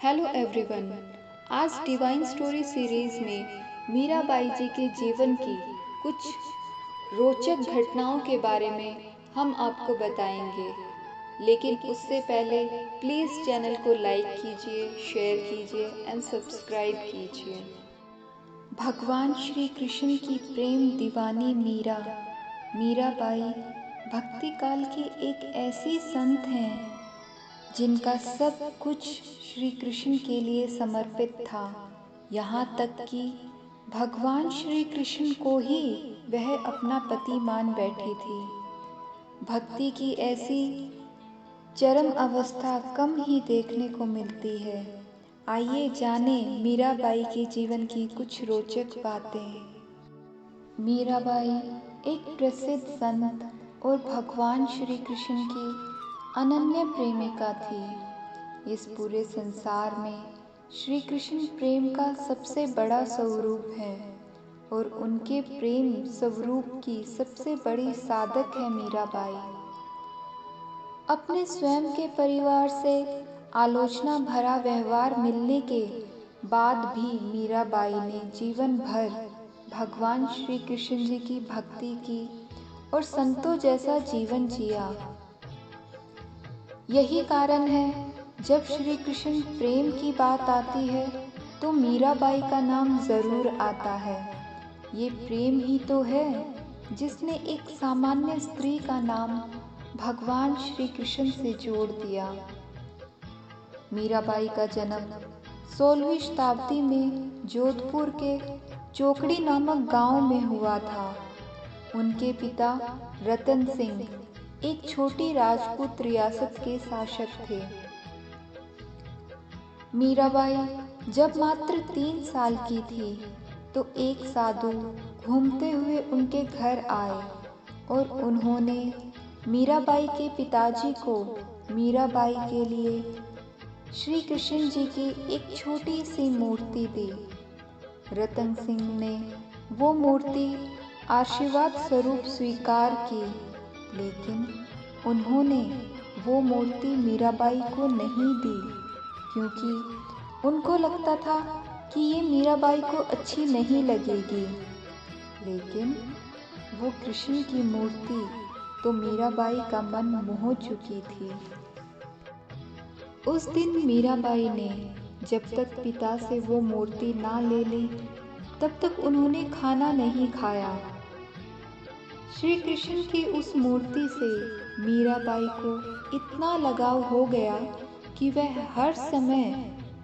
Hello everyone. आज divine story series में मीराबाई जी के जीवन की कुछ रोचक घटनाओं के बारे में हम आपको बताएंगे। लेकिन उससे पहले प्लीज़ चैनल को लाइक कीजिए, शेयर कीजिए एंड सब्सक्राइब कीजिए। भगवान श्री कृष्ण की प्रेम दीवानी मीराबाई भक्ति काल की एक ऐसी संत हैं जिनका सब कुछ श्री कृष्ण के लिए समर्पित था। यहाँ तक कि भगवान श्री कृष्ण को ही वह अपना पति मान बैठी थी। भक्ति की ऐसी चरम अवस्था कम ही देखने को मिलती है। आइए जाने मीराबाई के जीवन की कुछ रोचक बातें। मीराबाई एक प्रसिद्ध संत और भगवान श्री कृष्ण की अनन्य प्रेमिका थी। इस पूरे संसार में श्री कृष्ण प्रेम का सबसे बड़ा स्वरूप है और उनके प्रेम स्वरूप की सबसे बड़ी साधक है मीराबाई। अपने स्वयं के परिवार से आलोचना भरा व्यवहार मिलने के बाद भी मीराबाई ने जीवन भर भगवान श्री कृष्ण जी की भक्ति की और संतों जैसा जीवन जिया। यही कारण है जब श्री कृष्ण प्रेम की बात आती है तो मीराबाई का नाम जरूर आता है। ये प्रेम ही तो है जिसने एक सामान्य स्त्री का नाम भगवान श्री कृष्ण से जोड़ दिया। मीराबाई का जन्म 16वीं शताब्दी में जोधपुर के चोकड़ी नामक गांव में हुआ था। उनके पिता रतन सिंह एक छोटी राजपूत रियासत के शासक थे। मीराबाई जब मात्र 3 साल की थी तो एक साधु घूमते हुए उनके घर आए और उन्होंने मीराबाई के पिताजी को मीराबाई के लिए श्री कृष्ण जी की एक छोटी सी मूर्ति दी। रतन सिंह ने वो मूर्ति आशीर्वाद स्वरूप स्वीकार की, लेकिन उन्होंने वो मूर्ति मीराबाई को नहीं दी क्योंकि उनको लगता था कि ये मीराबाई को अच्छी नहीं लगेगी। लेकिन वो कृष्ण की मूर्ति तो मीराबाई का मन मोह चुकी थी। उस दिन मीराबाई ने जब तक पिता से वो मूर्ति ना ले ली तब तक उन्होंने खाना नहीं खाया। श्री कृष्ण की उस मूर्ति से मीराबाई को इतना लगाव हो गया कि वह हर समय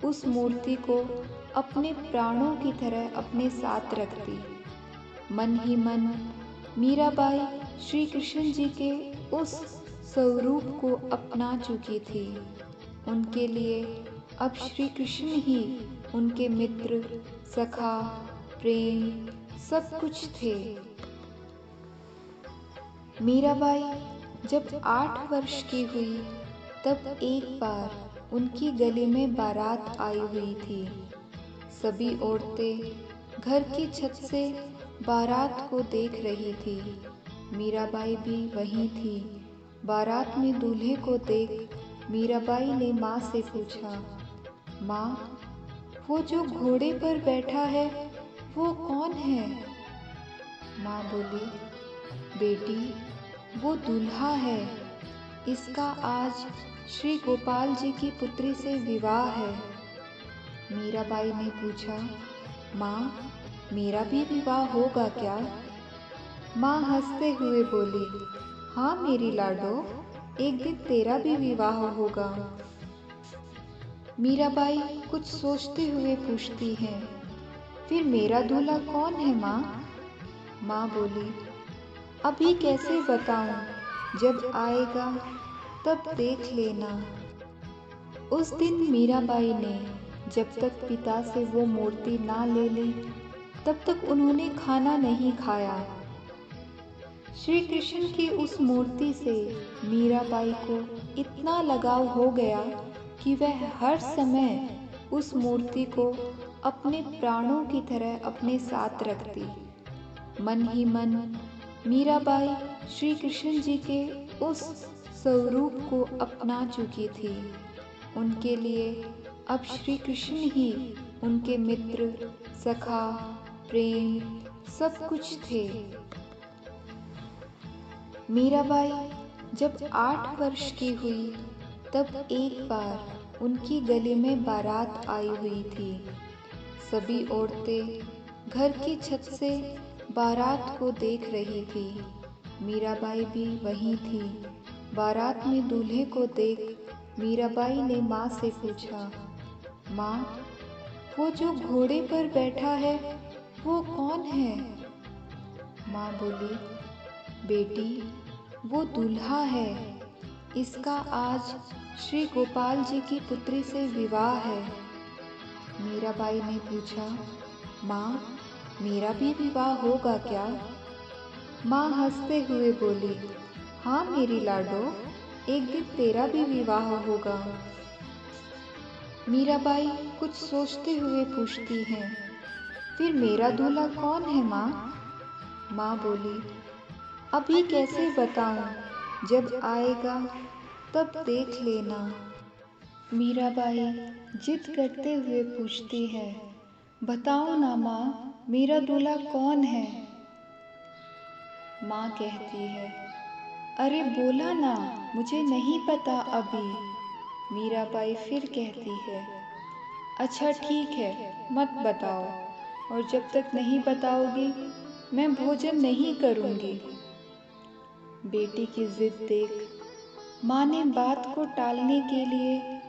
उस मूर्ति को अपने प्राणों की तरह अपने साथ रखती। मन ही मन मीराबाई श्री कृष्ण जी के उस स्वरूप को अपना चुकी थी। उनके लिए अब श्री कृष्ण ही उनके मित्र, सखा, प्रेम सब कुछ थे। मीराबाई जब 8 वर्ष की हुई तब एक बार उनकी गली में बारात आई हुई थी। सभी औरतें घर की छत से बारात को देख रही थी। मीराबाई भी वहीं थी। बारात में दूल्हे को देख मीराबाई ने माँ से पूछा, माँ, वो जो घोड़े पर बैठा है वो कौन है? माँ बोली, बेटी, वो दूल्हा है। इसका आज श्री गोपाल जी की पुत्री से विवाह है। मीराबाई ने पूछा, माँ, मेरा भी विवाह होगा क्या? माँ हंसते हुए बोली, हाँ मेरी लाडो, एक दिन तेरा भी विवाह होगा। मीराबाई कुछ सोचते हुए पूछती है, फिर मेरा दूल्हा कौन है माँ? माँ बोली, अभी कैसे बताऊं, जब आएगा तब देख लेना। उस दिन मीराबाई ने जब तक पिता से वो मूर्ति ना ले ली तब तक उन्होंने खाना नहीं खाया। श्री कृष्ण की उस मूर्ति से मीराबाई को इतना लगाव हो गया कि वह हर समय उस मूर्ति को अपने प्राणों की तरह अपने साथ रखती। मन ही मन मीराबाई श्री कृष्ण जी के उस स्वरूप को अपना चुकी थी। उनके लिए अब श्री कृष्ण ही उनके मित्र, सखा, प्रेम सब कुछ थे। मीराबाई जब 8 वर्ष की हुई तब एक बार उनकी गली में बारात आई हुई थी। सभी औरतें घर की छत से बारात को देख रही थी। मीराबाई भी वहीं थी। बारात में दूल्हे को देख मीराबाई ने माँ से पूछा, माँ, वो जो घोड़े पर बैठा है वो कौन है? माँ बोली, बेटी, वो दूल्हा है। इसका आज श्री गोपाल जी की पुत्री से विवाह है। मीराबाई ने पूछा, माँ, मेरा भी विवाह होगा क्या? माँ हंसते हुए बोली, हाँ मेरी लाडो, एक दिन तेरा भी विवाह होगा। मीराबाई कुछ सोचते हुए पूछती हैं, फिर मेरा दूल्हा कौन है माँ? माँ बोली, अभी कैसे बताऊं, जब आएगा तब देख लेना। मीराबाई जिद करते हुए पूछती है, बताओ ना माँ, मेरा दूल्हा कौन है? माँ कहती है, अरे बोला ना, मुझे नहीं पता अभी। मीराबाई फिर कहती है, अच्छा ठीक है, मत बताओ, और जब तक नहीं बताओगी मैं भोजन नहीं करूँगी। बेटी की जिद देख माँ ने बात को टालने के लिए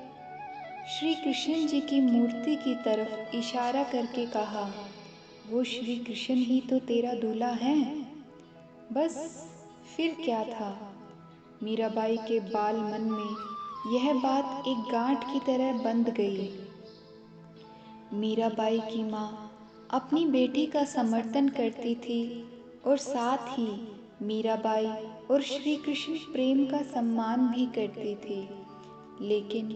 श्री कृष्ण जी की मूर्ति की तरफ इशारा करके कहा, वो श्री कृष्ण ही तो तेरा दूल्हा है। बस फिर क्या था, मीराबाई के बाल मन में यह बात एक गांठ की तरह बंध गई। मीराबाई की माँ अपनी बेटी का समर्थन करती थी और साथ ही मीराबाई और श्री कृष्ण प्रेम का सम्मान भी करती थी। लेकिन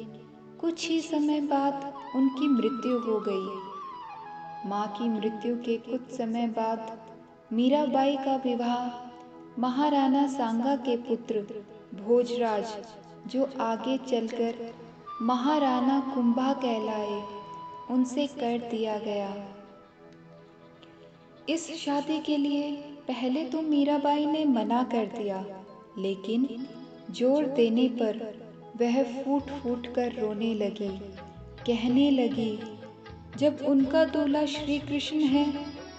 कुछ ही समय बाद उनकी मृत्यु हो गई। माँ की मृत्यु के कुछ समय बाद मीराबाई का विवाह महाराणा सांगा के पुत्र भोजराज, जो आगे चलकर महाराणा कुंभा कहलाए, उनसे कर दिया गया। इस शादी के लिए पहले तो मीराबाई ने मना कर दिया, लेकिन जोर देने पर वह फूट फूट कर रोने लगी। कहने लगी, जब उनका दूल्हा श्री कृष्ण है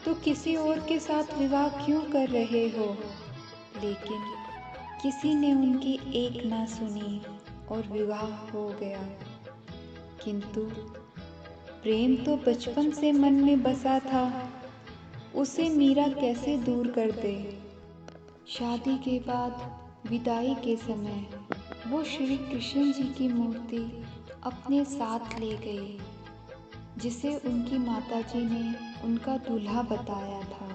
तो किसी और के साथ विवाह क्यों कर रहे हो? लेकिन किसी ने उनकी एक ना सुनी और विवाह हो गया। किंतु प्रेम तो बचपन से मन में बसा था, उसे मीरा कैसे दूर कर दे। शादी के बाद विदाई के समय वो श्री कृष्ण जी की मूर्ति अपने साथ ले गई, जिसे उनकी माताजी ने उनका दूल्हा बताया था।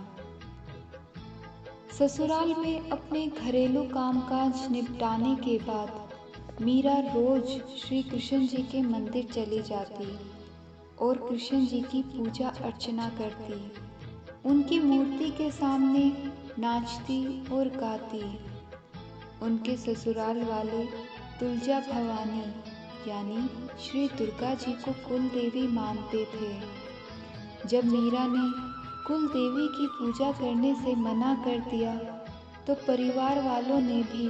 ससुराल में अपने घरेलू कामकाज निपटाने के बाद मीरा रोज श्री कृष्ण जी के मंदिर चली जाती और कृष्ण जी की पूजा अर्चना करती। उनकी मूर्ति के सामने नाचती और गाती। उनके ससुराल वाले तुलजा भवानी यानी श्री दुर्गा जी को कुल देवी मानते थे। जब मीरा ने कुल देवी की पूजा करने से मना कर दिया तो परिवार वालों ने भी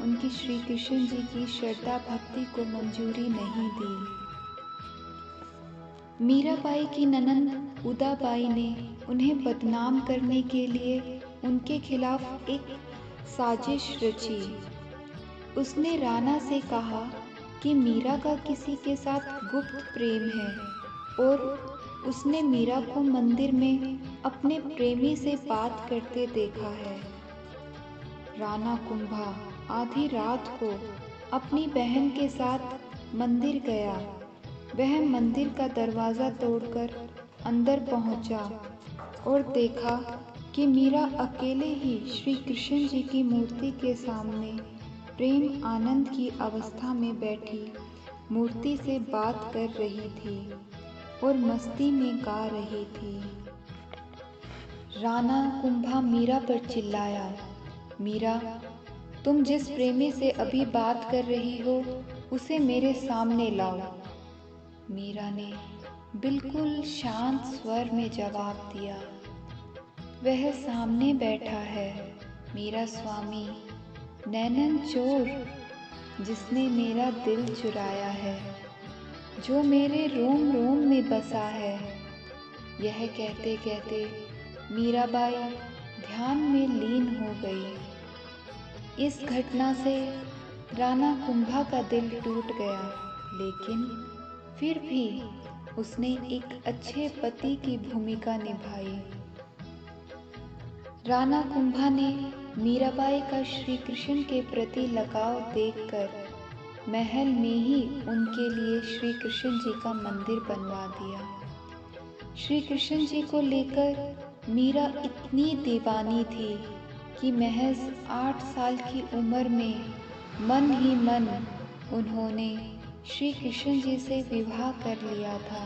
उनकी श्री कृष्ण जी की श्रद्धा भक्ति को मंजूरी नहीं दी। मीराबाई की ननंद उदाबाई ने उन्हें बदनाम करने के लिए उनके खिलाफ एक साजिश रची। उसने राणा से कहा कि मीरा का किसी के साथ गुप्त प्रेम है और उसने मीरा को मंदिर में अपने प्रेमी से बात करते देखा है। राणा कुंभा आधी रात को अपनी बहन के साथ मंदिर गया। वह मंदिर का दरवाज़ा तोड़कर अंदर पहुंचा और देखा कि मीरा अकेले ही श्री कृष्ण जी की मूर्ति के सामने प्रेम आनंद की अवस्था में बैठी मूर्ति से बात कर रही थी और मस्ती में गा रही थी। राणा कुंभा मीरा पर चिल्लाया, मीरा, तुम जिस प्रेमी से अभी बात कर रही हो उसे मेरे सामने लाओ। मीरा ने बिल्कुल शांत स्वर में जवाब दिया। वह सामने बैठा है, मेरा स्वामी, नैनन चोर, जिसने मेरा दिल चुराया है, जो मेरे रोम रोम में बसा है। यह कहते कहते मीराबाई ध्यान में लीन हो गई। इस घटना से राणा कुंभा का दिल टूट गया, लेकिन फिर भी उसने एक अच्छे पति की भूमिका निभाई। राणा कुंभा ने मीराबाई का श्री कृष्ण के प्रति लगाव देखकर महल में ही उनके लिए श्री कृष्ण जी का मंदिर बनवा दिया। श्री कृष्ण जी को लेकर मीरा इतनी दीवानी थी कि महज 8 साल की उम्र में मन ही मन उन्होंने श्री कृष्ण जी से विवाह कर लिया था,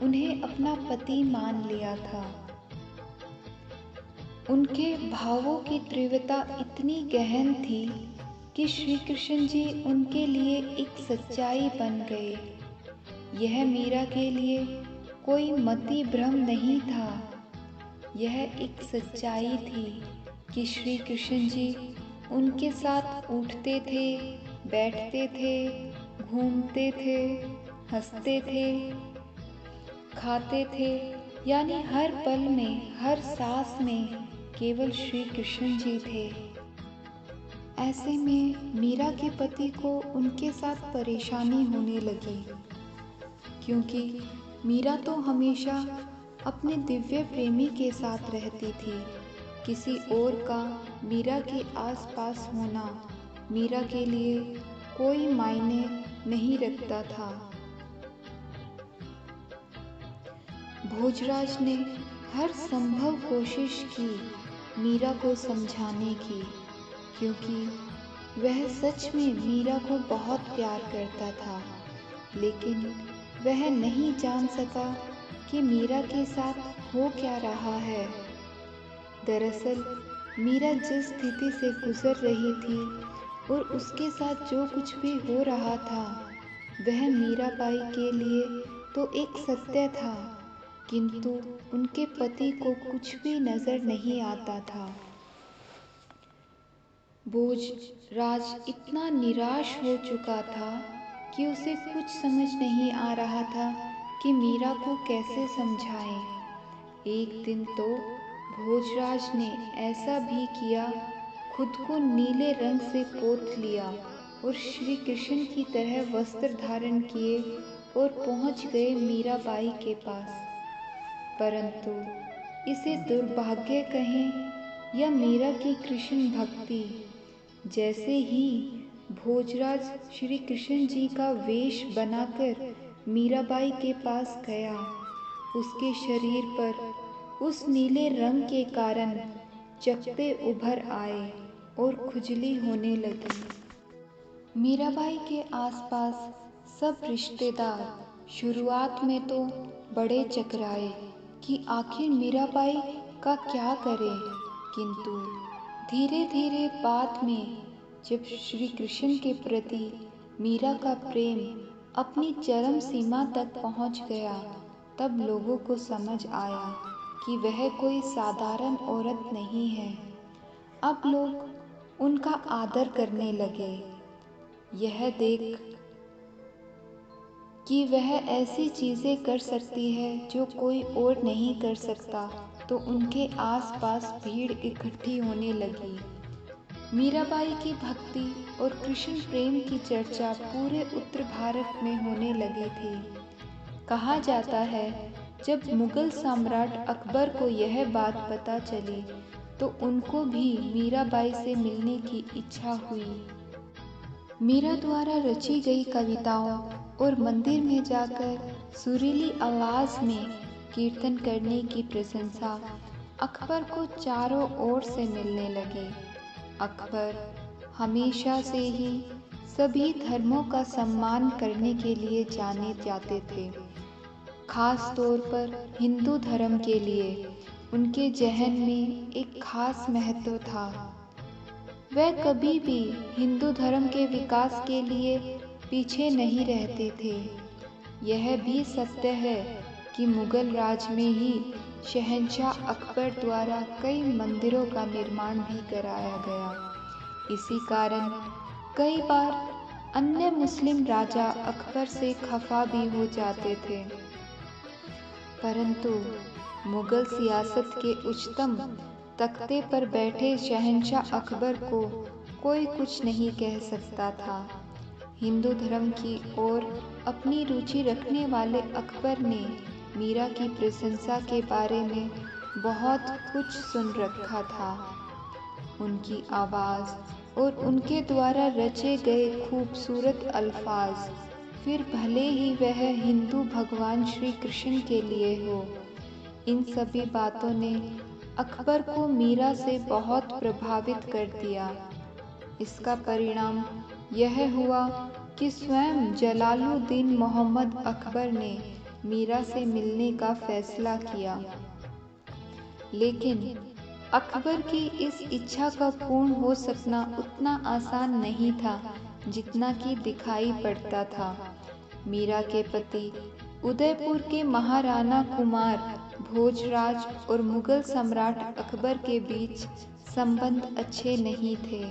उन्हें अपना पति मान लिया था। उनके भावों की तीव्रता इतनी गहन थी कि श्री कृष्ण जी उनके लिए एक सच्चाई बन गए। यह मीरा के लिए कोई मति भ्रम नहीं था, यह एक सच्चाई थी कि श्री कृष्ण जी उनके साथ उठते थे, बैठते थे, घूमते थे, हंसते थे, खाते थे, यानी हर पल में, हर सांस में केवल श्री कृष्ण जी थे। ऐसे में मीरा के पति को उनके साथ परेशानी होने लगी, क्योंकि मीरा तो हमेशा अपने दिव्य प्रेमी के साथ रहती थी। किसी और का मीरा के आसपास होना मीरा के लिए कोई मायने नहीं रखता था। भोजराज ने हर संभव कोशिश की मीरा को समझाने की, क्योंकि वह सच में मीरा को बहुत प्यार करता था, लेकिन वह नहीं जान सका कि मीरा के साथ हो क्या रहा है। दरअसल मीरा जिस स्थिति से गुजर रही थी और उसके साथ जो कुछ भी हो रहा था, वह मीराबाई के लिए तो एक सत्य था, किंतु उनके पति को कुछ भी नजर नहीं आता था। भोजराज इतना निराश हो चुका था कि उसे कुछ समझ नहीं आ रहा था कि मीरा को कैसे समझाए। एक दिन तो भोजराज ने ऐसा भी किया, खुद को नीले रंग से पोत लिया और श्री कृष्ण की तरह वस्त्र धारण किए और पहुंच गए मीराबाई के पास। परंतु इसे दुर्भाग्य कहें या मीरा की कृष्ण भक्ति, जैसे ही भोजराज श्री कृष्ण जी का वेश बनाकर मीराबाई के पास गया, उसके शरीर पर उस नीले रंग के कारण चकत्ते उभर आए और खुजली होने लगी। मीराबाई के आसपास सब रिश्तेदार शुरुआत में तो बड़े चकराए कि आखिर मीराबाई का क्या करें, किंतु धीरे धीरे बाद में जब श्री कृष्ण के प्रति मीरा का प्रेम अपनी चरम सीमा तक पहुंच गया, तब लोगों को समझ आया कि वह कोई साधारण औरत नहीं है। अब लोग उनका आदर करने लगे। यह देख कि वह ऐसी चीज़ें कर सकती है जो कोई और नहीं कर सकता, तो उनके आसपास भीड़ इकट्ठी होने लगी। मीराबाई की भक्ति और कृष्ण प्रेम की चर्चा पूरे उत्तर भारत में होने लगी थी। कहा जाता है, जब मुगल सम्राट अकबर को यह बात पता चली, तो उनको भी मीराबाई से मिलने की इच्छा हुई। मीरा द्वारा रची गई कविताओं और मंदिर में जाकर सुरीली आवाज में कीर्तन करने की प्रशंसा अकबर को चारों ओर से मिलने लगी। अकबर हमेशा से ही सभी धर्मों का सम्मान करने के लिए जाने जाते थे। खास तौर पर हिंदू धर्म के लिए उनके जहन में एक खास महत्व था। वह कभी भी हिंदू धर्म के विकास के लिए पीछे नहीं रहते थे। यह भी सत्य है कि मुगल राज में ही शहंशाह अकबर द्वारा कई मंदिरों का निर्माण भी कराया गया। इसी कारण कई बार अन्य मुस्लिम राजा अकबर से खफा भी हो जाते थे, परंतु मुगल सियासत के उच्चतम तख्ते पर बैठे शहंशाह अकबर को कोई कुछ नहीं कह सकता था। हिंदू धर्म की ओर अपनी रुचि रखने वाले अकबर ने मीरा की प्रशंसा के बारे में बहुत कुछ सुन रखा था। उनकी आवाज़ और उनके द्वारा रचे गए खूबसूरत अल्फाज, फिर भले ही वह हिंदू भगवान श्री कृष्ण के लिए हो, इन सभी बातों ने अकबर को मीरा से बहुत प्रभावित कर दिया। इसका परिणाम यह हुआ कि स्वयं जलालुद्दीन मोहम्मद अकबर ने मीरा से मिलने का फैसला किया। लेकिन अकबर की इस इच्छा का पूर्ण हो सकना उतना आसान नहीं था जितना कि दिखाई पड़ता था। मीरा के पति उदयपुर के महाराणा कुमार भोजराज और मुगल सम्राट अकबर के बीच संबंध अच्छे नहीं थे।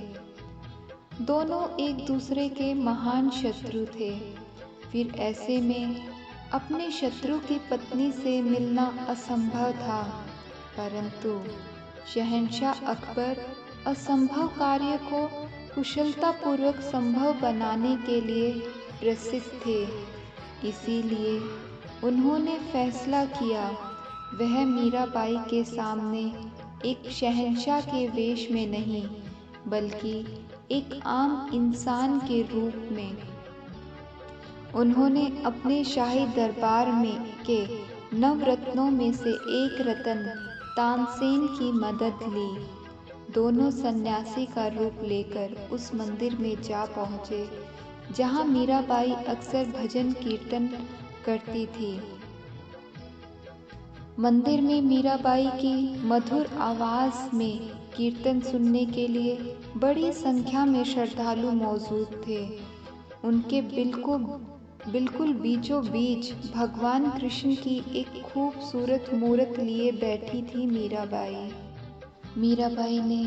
दोनों एक दूसरे के महान शत्रु थे। फिर ऐसे में अपने शत्रु की पत्नी से मिलना असंभव था, परंतु शहंशाह अकबर असंभव कार्य को कुशलतापूर्वक संभव बनाने के लिए प्रसिद्ध थे। इसीलिए उन्होंने फैसला किया वह मीराबाई के सामने एक शहंशाह के वेश में नहीं, बल्कि एक आम इंसान के रूप में उन्होंने अपने शाही दरबार में के नवरत्नों में से एक रत्न तानसेन की मदद ली। दोनों सन्यासी का रूप लेकर उस मंदिर में जा पहुँचे जहाँ मीराबाई अक्सर भजन कीर्तन करती थी। मंदिर में मीराबाई की मधुर आवाज़ में कीर्तन सुनने के लिए बड़ी संख्या में श्रद्धालु मौजूद थे। उनके बिल्कुल बीचों बीच भगवान कृष्ण की एक खूबसूरत मूर्त लिए बैठी थी मीराबाई। मीराबाई ने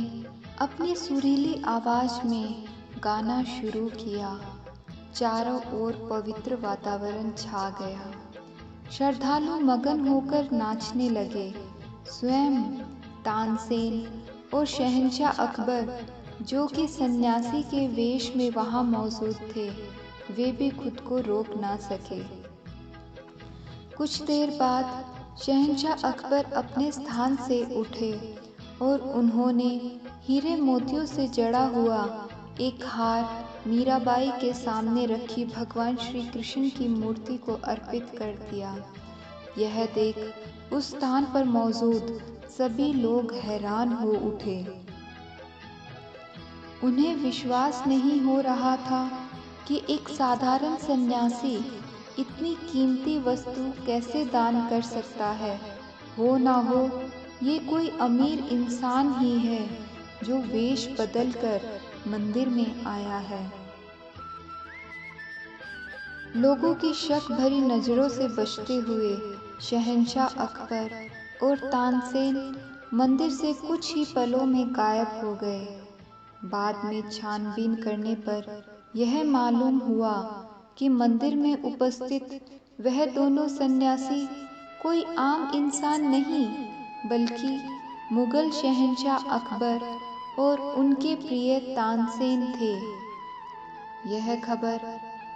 अपनी सुरीली आवाज़ में गाना शुरू किया। चारों ओर पवित्र वातावरण छा गया। श्रद्धालु मगन होकर नाचने लगे। स्वयं तानसेन और शहंशाह अकबर, जो कि सन्यासी के वेश में वहाँ मौजूद थे, वे भी खुद को रोक ना सके। कुछ देर बाद शहंशाह अकबर अपने स्थान से उठे और उन्होंने हीरे मोतियों से जड़ा हुआ एक हार मीराबाई के सामने रखी भगवान श्री कृष्ण की मूर्ति को अर्पित कर दिया। यह देख उस स्थान पर मौजूद सभी लोग हैरान हो उठे। उन्हें विश्वास नहीं हो रहा था कि एक साधारण सन्यासी इतनी कीमती वस्तु कैसे दान कर सकता है। हो ना हो ये कोई अमीर इंसान ही है जो वेश बदलकर मंदिर में आया है। लोगों की शक भरी नज़रों से बचते हुए शहंशाह अकबर और तानसेन मंदिर से कुछ ही पलों में गायब हो गए। बाद में छानबीन करने पर यह मालूम हुआ कि मंदिर में उपस्थित वह दोनों सन्यासी कोई आम इंसान नहीं, बल्कि मुगल शहंशाह अकबर और उनके प्रिय तानसेन थे। यह खबर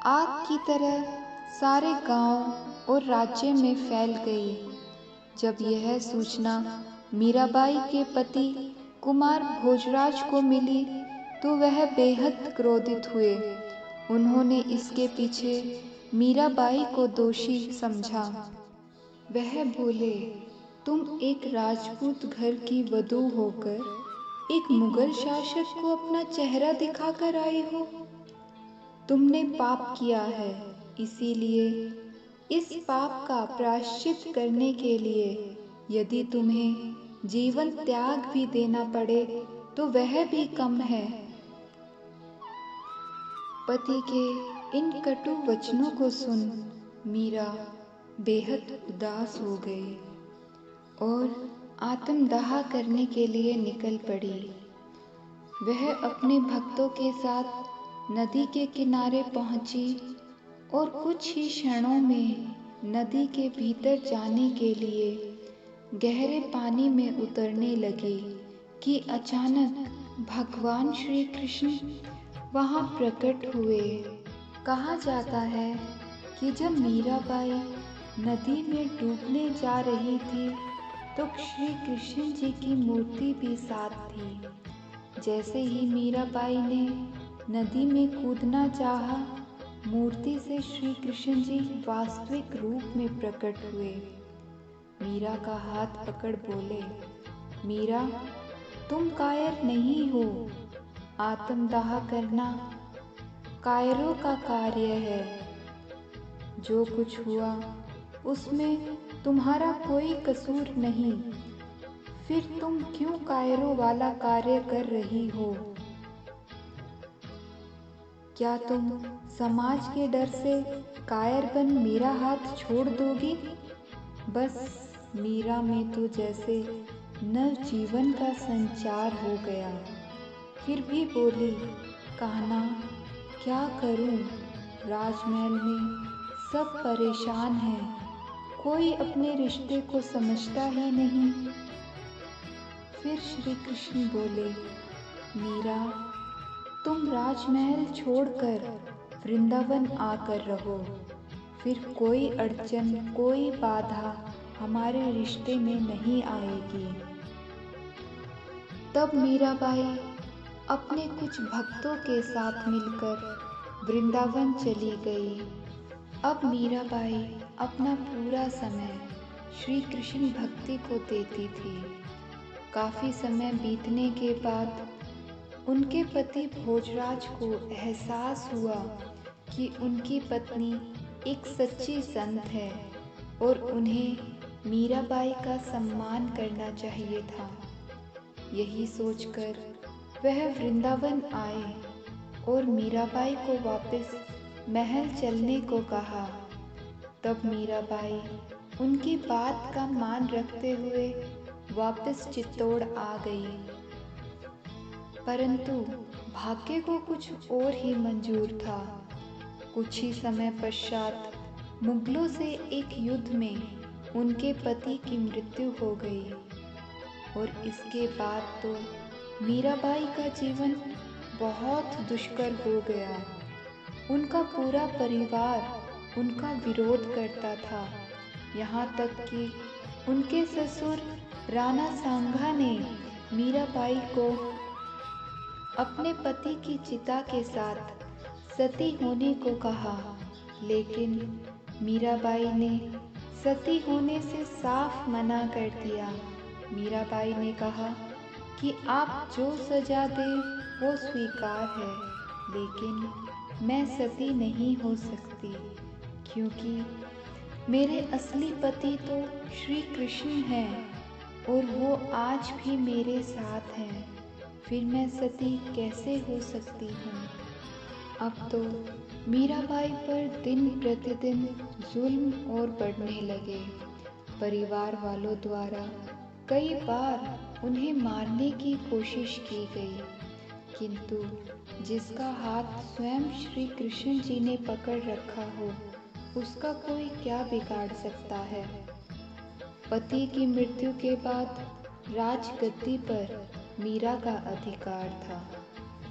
आग की तरह सारे गांव और राज्य में फैल गई। जब यह सूचना मीराबाई के पति कुमार भोजराज को मिली तो वह बेहद क्रोधित हुए। उन्होंने इसके पीछे मीराबाई को दोषी समझा। वह बोले, तुम एक राजपूत घर की वधू होकर एक मुगल शासक को अपना चेहरा दिखाकर आई हो। तुमने पाप किया है, इसीलिए इस पाप का प्रायश्चित करने के लिए यदि तुम्हें जीवन त्याग भी देना पड़े तो वह भी कम है। पति के इन कटु वचनों को सुन मीरा बेहद उदास हो गई और आत्मदाह करने के लिए निकल पड़ी। वह अपने भक्तों के साथ नदी के किनारे पहुंची और कुछ ही क्षणों में नदी के भीतर जाने के लिए गहरे पानी में उतरने लगी कि अचानक भगवान श्री कृष्ण वहां प्रकट हुए। कहा जाता है कि जब मीराबाई नदी में डूबने जा रही थी तो श्री कृष्ण जी की मूर्ति भी साथ थी। जैसे ही मीराबाई ने नदी में कूदना चाहा, मूर्ति से श्री कृष्ण जी वास्तविक रूप में प्रकट हुए। मीरा का हाथ पकड़ बोले, मीरा, तुम कायर नहीं हो। आत्मदाह करना कायरों का कार्य है। जो कुछ हुआ उसमें तुम्हारा कोई कसूर नहीं, फिर तुम क्यों कायरों वाला कार्य कर रही हो? क्या तुम समाज के डर से कायर बन मेरा हाथ छोड़ दोगी? बस मीरा में तो जैसे नव जीवन का संचार हो गया। फिर भी बोली, कान्हा, क्या करूं? राजमहल में सब परेशान हैं, कोई अपने रिश्ते को समझता ही नहीं। फिर श्री कृष्ण बोले, मीरा, तुम राजमहल छोड़कर वृंदावन आकर रहो, फिर कोई अड़चन, कोई बाधा हमारे रिश्ते में नहीं आएगी। तब मीराबाई अपने कुछ भक्तों के साथ मिलकर वृंदावन चली गई। अब मीराबाई अपना पूरा समय श्री कृष्ण भक्ति को देती थी। काफ़ी समय बीतने के बाद उनके पति भोजराज को एहसास हुआ कि उनकी पत्नी एक सच्ची संत है और उन्हें मीराबाई का सम्मान करना चाहिए था। यही सोचकर वह वृंदावन आए और मीराबाई को वापस महल चलने को कहा। तब मीराबाई उनकी बात का मान रखते हुए वापस चित्तौड़ आ गई। परंतु भाग्य को कुछ और ही मंजूर था। कुछ ही समय पश्चात मुगलों से एक युद्ध में उनके पति की मृत्यु हो गई और इसके बाद तो मीराबाई का जीवन बहुत दुष्कर हो गया। उनका पूरा परिवार उनका विरोध करता था। यहाँ तक कि उनके ससुर राणा सांगा ने मीराबाई को अपने पति की चिता के साथ सती होने को कहा, लेकिन मीराबाई ने सती होने से साफ मना कर दिया। मीराबाई ने कहा कि आप जो सजा दें वो स्वीकार है, लेकिन मैं सती नहीं हो सकती, क्योंकि मेरे असली पति तो श्री कृष्ण हैं और वो आज भी मेरे साथ हैं। फिर मैं सती कैसे हो सकती हूँ? अब तो मीराबाई पर दिन प्रतिदिन जुल्म और बढ़ने लगे। परिवार वालों द्वारा कई बार उन्हें मारने की कोशिश की गई, किंतु जिसका हाथ स्वयं श्री कृष्ण जी ने पकड़ रखा हो, उसका कोई क्या बिगाड़ सकता है। पति की मृत्यु के बाद राजगद्दी पर मीरा का अधिकार था,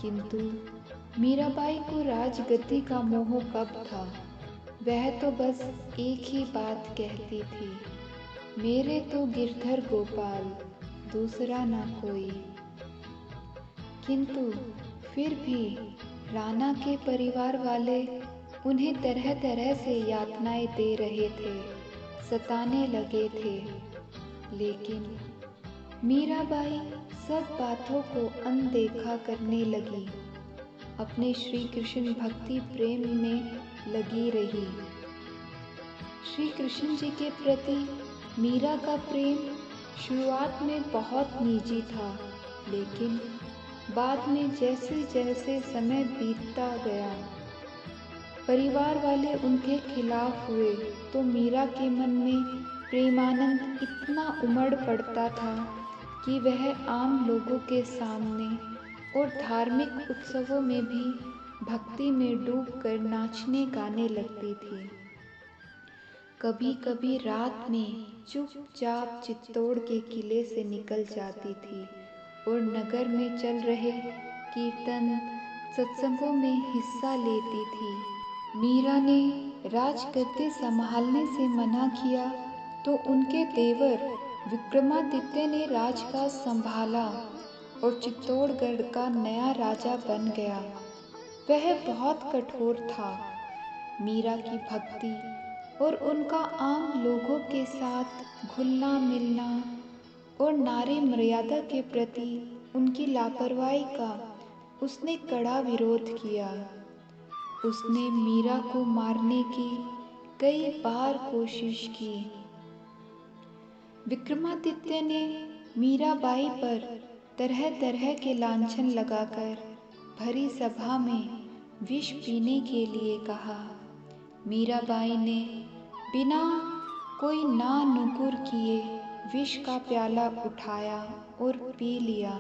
किंतु मीराबाई को राजगद्दी का मोह कब था। वह तो बस एक ही बात कहती थी, मेरे तो गिरधर गोपाल, दूसरा ना कोई। किंतु फिर भी राणा के परिवार वाले उन्हें तरह तरह से यातनाएं दे रहे थे, सताने लगे थे, लेकिन मीराबाई सब बातों को अनदेखा करने लगी, अपने श्री कृष्ण भक्ति प्रेम में लगी रही। श्री कृष्ण जी के प्रति मीरा का प्रेम शुरुआत में बहुत निजी था, लेकिन बाद में जैसे जैसे समय बीतता गया परिवार वाले उनके खिलाफ हुए तो मीरा के मन में प्रेमानंद इतना उमड़ पड़ता था कि वह आम लोगों के सामने और धार्मिक उत्सवों में भी भक्ति में डूबकर नाचने गाने लगती थी। कभी कभी रात में चुपचाप चित्तौड़ के किले से निकल जाती थी और नगर में चल रहे कीर्तन सत्संगों में हिस्सा लेती थी। मीरा ने राजगद्दी संभालने से मना किया तो उनके देवर विक्रमादित्य ने राजकाज संभाला और चित्तौड़गढ़ का नया राजा बन गया। वह बहुत कठोर था। मीरा की भक्ति और उनका आम लोगों के साथ घुलना मिलना और नारी मर्यादा के प्रति उनकी लापरवाही का उसने कड़ा विरोध किया। उसने मीरा को मारने की कई बार कोशिश की। विक्रमादित्य ने मीराबाई पर तरह तरह के लांछन लगाकर भरी सभा में विष पीने के लिए कहा। मीराबाई ने बिना कोई ना नुकुर किए विष का प्याला उठाया और पी लिया।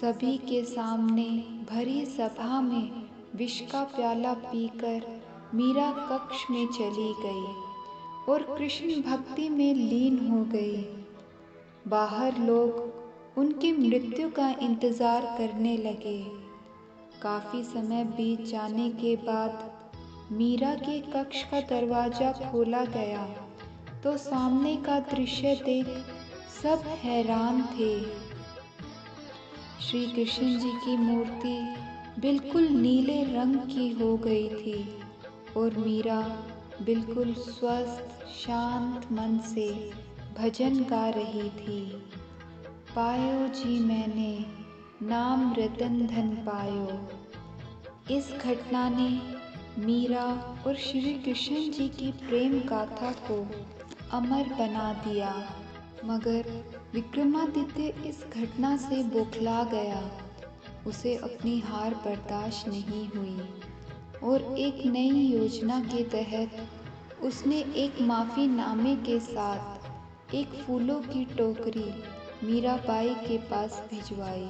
सभी के सामने भरी सभा में विष का प्याला पीकर मीरा कक्ष में चली गई और कृष्ण भक्ति में लीन हो गई। बाहर लोग उनकी मृत्यु का इंतजार करने लगे। काफी समय बीत जाने के बाद मीरा के कक्ष का दरवाजा खोला गया तो सामने का दृश्य देख सब हैरान थे। श्री कृष्ण जी की मूर्ति बिल्कुल नीले रंग की हो गई थी और मीरा बिल्कुल स्वस्थ शांत मन से भजन गा रही थी। पायो जी मैंने नाम रतन धन पायो। इस घटना ने मीरा और श्री कृष्ण जी की प्रेम गाथा को अमर बना दिया। मगर विक्रमादित्य इस घटना से बौखला गया। उसे अपनी हार बर्दाश्त नहीं हुई और एक नई योजना के तहत उसने एक माफीनामे के साथ एक फूलों की टोकरी मीराबाई के पास भिजवाई,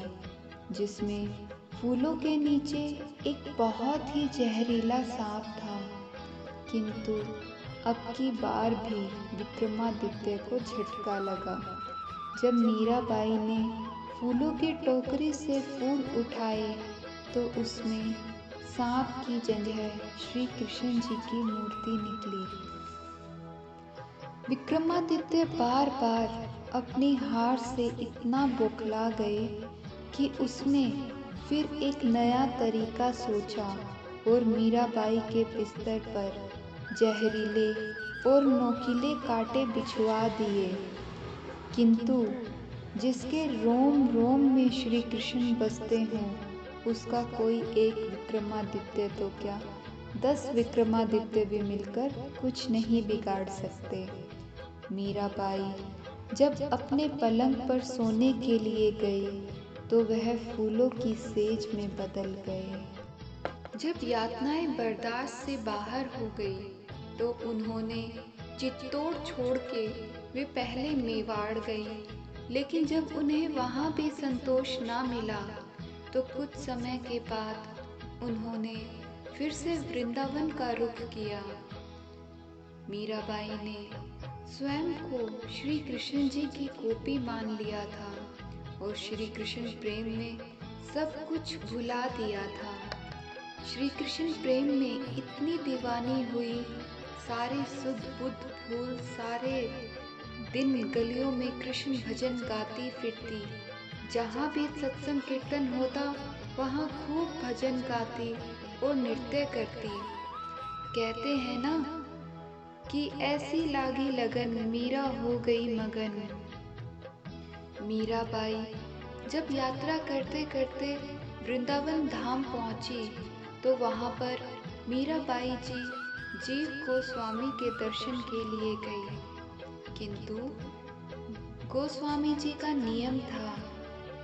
जिसमें फूलों के नीचे एक बहुत ही जहरीला सांप था। किंतु अब की बार भी विक्रमादित्य को झटका लगा। जब मीराबाई ने फूलों की टोकरी से फूल उठाए तो उसमें सांप की जगह श्री कृष्ण जी की मूर्ति निकली। विक्रमादित्य बार बार अपनी हार से इतना बौखला गए कि उसने फिर एक नया तरीका सोचा और मीराबाई के बिस्तर पर जहरीले और नोकीले कांटे बिछवा दिए। किंतु जिसके रोम रोम में श्री कृष्ण बसते हों उसका कोई एक विक्रमादित्य तो क्या 10 विक्रमादित्य भी मिलकर कुछ नहीं बिगाड़ सकते। मीराबाई जब अपने पलंग पर सोने के लिए गई तो वह फूलों की सेज में बदल गए। जब यातनाएं बर्दाश्त से बाहर हो गई तो उन्होंने चित्तौड़ छोड़ के वे पहले मेवाड़ गई। लेकिन जब उन्हें वहाँ भी संतोष ना मिला तो कुछ समय के बाद उन्होंने फिर से वृंदावन का रुख किया। मीराबाई ने स्वयं को श्री कृष्ण जी की गोपी मान लिया था और श्री कृष्ण प्रेम में सब कुछ भुला दिया था। श्री कृष्ण प्रेम में इतनी दीवानी हुई, सारे सुध बुध भूल सारे दिन गलियों में कृष्ण भजन गाती फिरती। जहाँ भी सत्संग कीर्तन होता वहाँ खूब भजन गाती और नृत्य करती। कहते हैं ना कि ऐसी लागी लगन मीरा हो गई मगन। मीराबाई जब यात्रा करते करते वृंदावन धाम पहुंची तो वहां पर मीराबाई जी जीव गोस्वामी के दर्शन के लिए गई। किंतु गोस्वामी जी का नियम था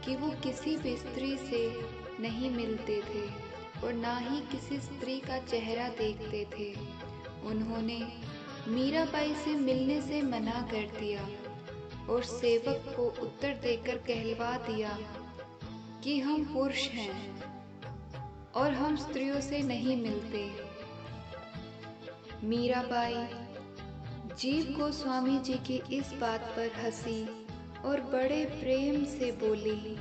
कि वो किसी भी स्त्री से नहीं मिलते थे और ना ही किसी स्त्री का चेहरा देखते थे। उन्होंने मीराबाई से मिलने से मना कर दिया और सेवक को उत्तर देकर कहलवा दिया कि हम पुरुष हैं और हम स्त्रियों से नहीं मिलते। मीराबाई जीव गोस्वामी जी की इस बात पर हंसी और बड़े प्रेम से बोली,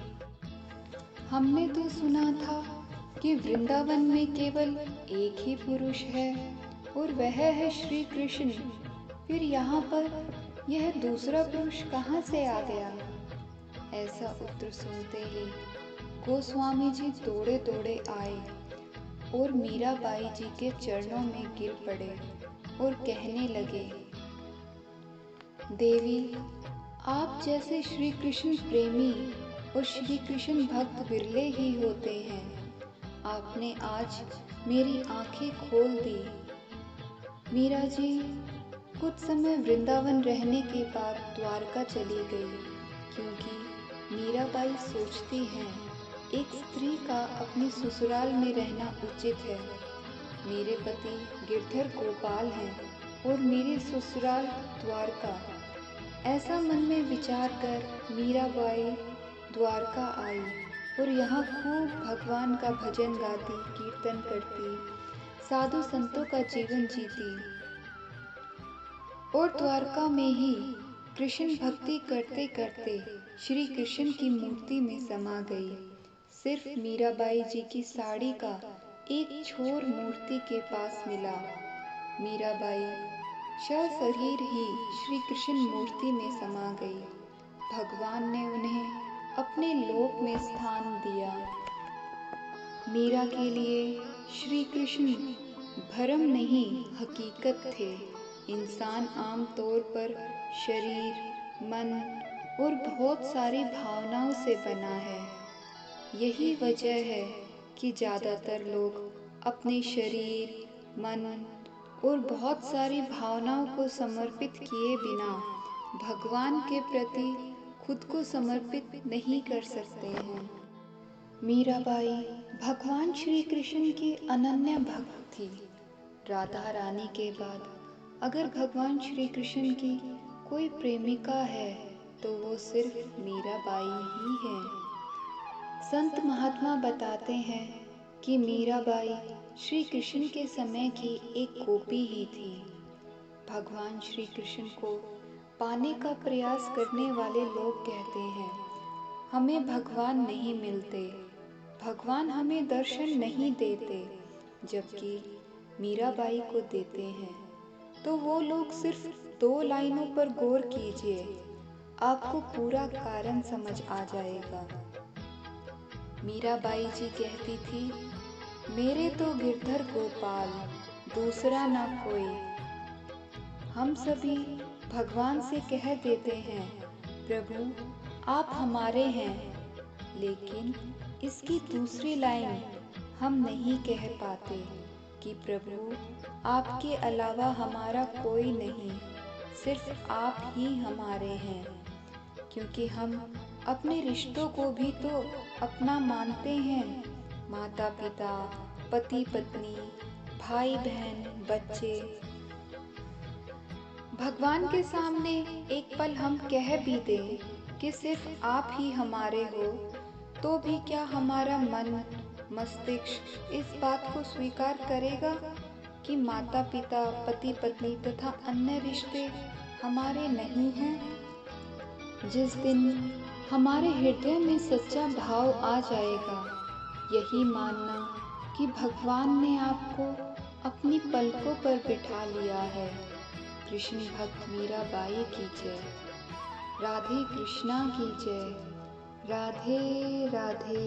हमने तो सुना था कि वृंदावन में केवल एक ही पुरुष है और वह है श्री कृष्ण, फिर यहाँ पर यह दूसरा पुरुष कहाँ से आ गया? ऐसा उत्तर सुनते ही गोस्वामी जी दौड़े दौड़े आए और मीराबाई जी के चरणों में गिर पड़े और कहने लगे, देवी, आप जैसे श्री कृष्ण प्रेमी और श्री कृष्ण भक्त विरले ही होते हैं। आपने आज मेरी आंखें खोल दी। मीरा जी कुछ समय वृंदावन रहने के बाद द्वारका चली गई, क्योंकि मीराबाई सोचती हैं एक स्त्री का अपने ससुराल में रहना उचित है। मेरे पति गिरधर गोपाल हैं और मेरी ससुराल द्वारका। ऐसा मन में विचार कर मीराबाई द्वारका आई और यहाँ खूब भगवान का भजन गाती, कीर्तन करती, साधु संतों का जीवन जीती और द्वारका में ही कृष्ण भक्ति करते करते श्री कृष्ण की मूर्ति में समा गई। सिर्फ मीराबाई जी की साड़ी का एक छोर मूर्ति के पास मिला। मीराबाई सशरीर ही श्री कृष्ण मूर्ति में समा गई। भगवान ने उन्हें अपने लोक में स्थान दिया। मीरा के लिए श्री कृष्ण भ्रम नहीं, हकीकत थे। इंसान आम तौर पर शरीर, मन और बहुत सारी भावनाओं से बना है। यही वजह है कि ज़्यादातर लोग अपने शरीर, मन और बहुत सारी भावनाओं को समर्पित किए बिना भगवान के प्रति खुद को समर्पित नहीं कर सकते हैं। मीराबाई भगवान श्री कृष्ण की अनन्य भक्त थी। राधा रानी के बाद अगर भगवान श्री कृष्ण की कोई प्रेमिका है तो वो सिर्फ मीराबाई ही है। संत महात्मा बताते हैं कि मीराबाई श्री कृष्ण के समय की एक गोपी ही थी। भगवान श्री कृष्ण को पाने का प्रयास करने वाले लोग कहते हैं, हमें भगवान नहीं मिलते, भगवान हमें दर्शन नहीं देते, जबकि मीराबाई को देते हैं। तो वो लोग सिर्फ 2 लाइनों पर गौर कीजिए, आपको पूरा कारण समझ आ जाएगा। मीराबाई जी कहती थी, मेरे तो गिरधर गोपाल, दूसरा ना कोई। हम सभी भगवान से कह देते हैं, प्रभु आप हमारे हैं, लेकिन इसकी दूसरी लाइन हम नहीं कह पाते कि प्रभु आपके अलावा हमारा कोई नहीं, सिर्फ आप ही हमारे हैं। क्योंकि हम अपने रिश्तों को भी तो अपना मानते हैं। माता पिता, पति पत्नी, भाई बहन, बच्चे। भगवान के सामने एक पल हम कह भी दें कि सिर्फ आप ही हमारे हो, तो भी क्या हमारा मन, मस्तिष्क इस बात को स्वीकार करेगा कि माता पिता, पति पत्नी तथा अन्य रिश्ते हमारे नहीं हैं? जिस दिन हमारे हृदय में सच्चा भाव आ जाएगा, यही मानना कि भगवान ने आपको अपनी पलकों पर बिठा लिया है। कृष्ण भक्त मीराबाई की जय। राधे कृष्णा की जय। राधे राधे।